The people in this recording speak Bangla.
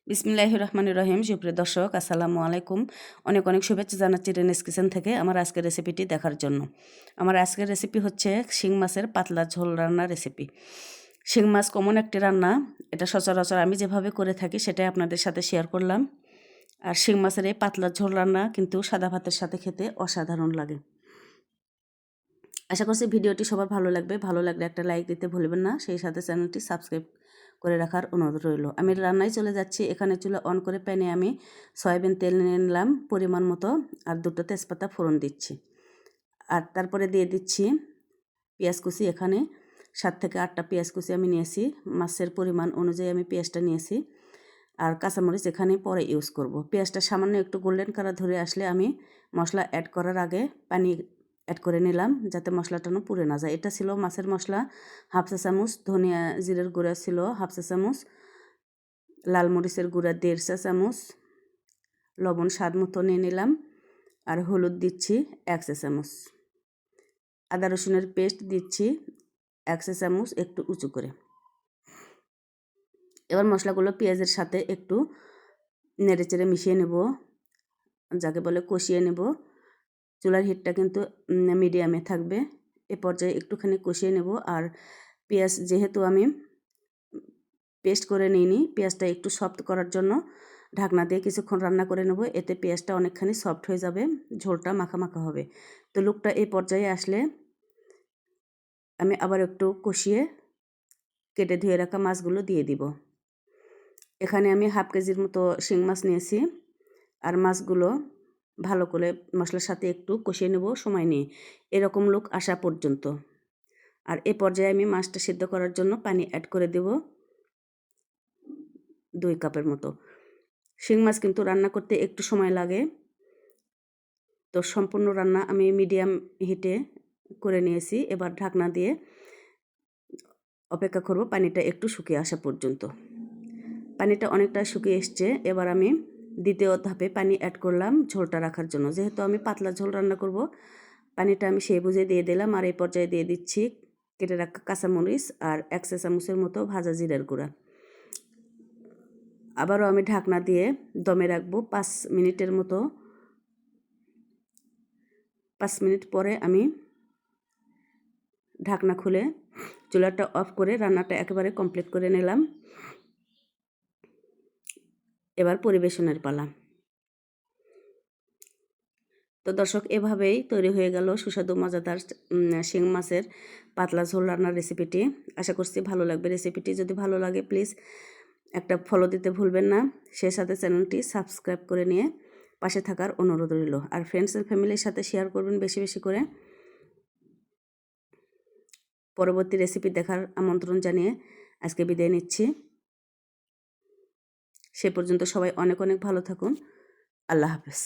বিসমিল্লাহির রহমানির রহিম। সুপ্রিয় দর্শক, আসসালামু আলাইকুম। অনেক অনেক শুভেচ্ছা জানাচ্ছি রেনেস কিচেন থেকে আমার আজকের রেসিপিটি দেখার জন্য। আমার আজকের রেসিপি হচ্ছে শিং মাছের পাতলা ঝোল রান্নার রেসিপি। শিং মাছ কমন একটি রান্না, এটা সচরাচর আমি যেভাবে করে থাকি সেটাই আপনাদের সাথে শেয়ার করলাম। আর শিং মাছের এই পাতলা ঝোল রান্না কিন্তু সাদা ভাতের সাথে খেতে অসাধারণ লাগে। আশা করছি ভিডিওটি সবার ভালো লাগবে। ভালো লাগলে একটা লাইক দিতে ভুলবেন না, সেই সাথে চ্যানেলটি সাবস্ক্রাইব করে রাখার অনুরোধ রইল। আমি রান্নায় চলে যাচ্ছি। এখানে চুলা অন করে প্যানে আমি সয়াবিন তেল নিয়ে নিলাম পরিমাণ মতো, আর দুটো তেজপাতা ফোড়ন দিচ্ছি। আর তারপরে দিয়ে দিচ্ছি পেঁয়াজ কুচি। এখানে 7 থেকে 8টা পেঁয়াজ কুচি আমি নিয়েছি, মাছের পরিমাণ অনুযায়ী আমি পেঁয়াজটা নিয়েছি। আর কাঁচামরিচ এখানে পরে ইউজ করব। পেঁয়াজটা সামান্য একটু গোল্ডেন কালার ধরে আসলে আমি মশলা অ্যাড করার আগে পানি অ্যাড করে নিলাম, যাতে মশলাটা পুড়ে না যায়। এটা ছিল মাছের মশলা, হাফ চা চামচ ধনিয়া জিরের গুঁড়া ছিল হাফ চা চামচ, লাল মরিচের গুঁড়া 1.5 চা চামচ, লবণ স্বাদ মতো নিয়ে নিলাম, আর হলুদ দিচ্ছি 1 চা চামচ, আদা রসুনের পেস্ট দিচ্ছি 1 চা চামচ একটু উঁচু করে। এবার মশলাগুলো পেঁয়াজের সাথে একটু নেড়েচেড়ে মিশিয়ে নেব, যাকে বলে কষিয়ে নেব। চুলার হিটটা কিন্তু মিডিয়ামে থাকবে। এ পর্যায়ে একটুখানি কষিয়ে নেব। আর পেঁয়াজ যেহেতু আমি পেস্ট করে নিইনি, পেঁয়াজটা একটু সফট করার জন্য ঢাকনা দিয়ে কিছুক্ষণ রান্না করে নেব। এতে পেঁয়াজটা অনেকখানি সফট হয়ে যাবে, ঝোলটা মাখা মাখা হবে। তো লুকটা এই পর্যায়ে আসলে আমি আবার একটু কষিয়ে কেটে ধুয়ে রাখা মাছগুলো দিয়ে দিব। এখানে আমি হাফ কেজির মতো শিং মাছ নিয়েছি। আর মাছগুলো ভালো করে মশলার সাথে একটু কষিয়ে নেব সময় নিয়ে, এরকম লুক আসা পর্যন্ত। আর এ পর্যায়ে আমি মাছটা সিদ্ধ করার জন্য পানি অ্যাড করে দেব 2 কাপের মতো। শিং মাছ কিন্তু রান্না করতে একটু সময় লাগে। তো সম্পূর্ণ রান্না আমি মিডিয়াম হিটে করে নিয়েছি। এবার ঢাকনা দিয়ে অপেক্ষা করব পানিটা একটু শুকিয়ে আসা পর্যন্ত। পানিটা অনেকটা শুকিয়ে এসছে। এবার আমি দ্বিতীয় ধাপে পানি অ্যাড করলাম ঝোলটা রাখার জন্য। যেহেতু আমি পাতলা ঝোল রান্না করব, পানিটা আমি সেই বুঝে দিয়ে দিলাম। আর এই পর্যায়ে দিয়ে দিচ্ছি কেটে রাখা কাঁচামরিচ আর 1 চা চামচের মতো ভাজা জিরার গুঁড়া। আবারও আমি ঢাকনা দিয়ে দমে রাখবো 5 মিনিটের মতো। 5 মিনিট পরে আমি ঢাকনা খুলে চুলাটা অফ করে রান্নাটা একেবারে কমপ্লিট করে নিলাম। এবার পরিবেশনের পালা। তো দর্শক, এভাবেই তৈরি হয়ে গেল সুস্বাদু মজাদার শিং মাছের পাতলা ঝোল রান্নার রেসিপিটি। আশা করছি ভালো লাগবে রেসিপিটি। যদি ভালো লাগে প্লিজ একটা ফলো দিতে ভুলবেন না, সেই সাথে চ্যানেলটি সাবস্ক্রাইব করে নিয়ে পাশে থাকার অনুরোধ রইল। আর ফ্রেন্ডস এন্ড ফ্যামিলির সাথে শেয়ার করবেন বেশি বেশি করে। পরবর্তী রেসিপি দেখার আমন্ত্রণ জানিয়ে আজকে বিদায় নিচ্ছি। সে পর্যন্ত সবাই অনেক অনেক ভালো থাকুন। আল্লাহ হাফেজ।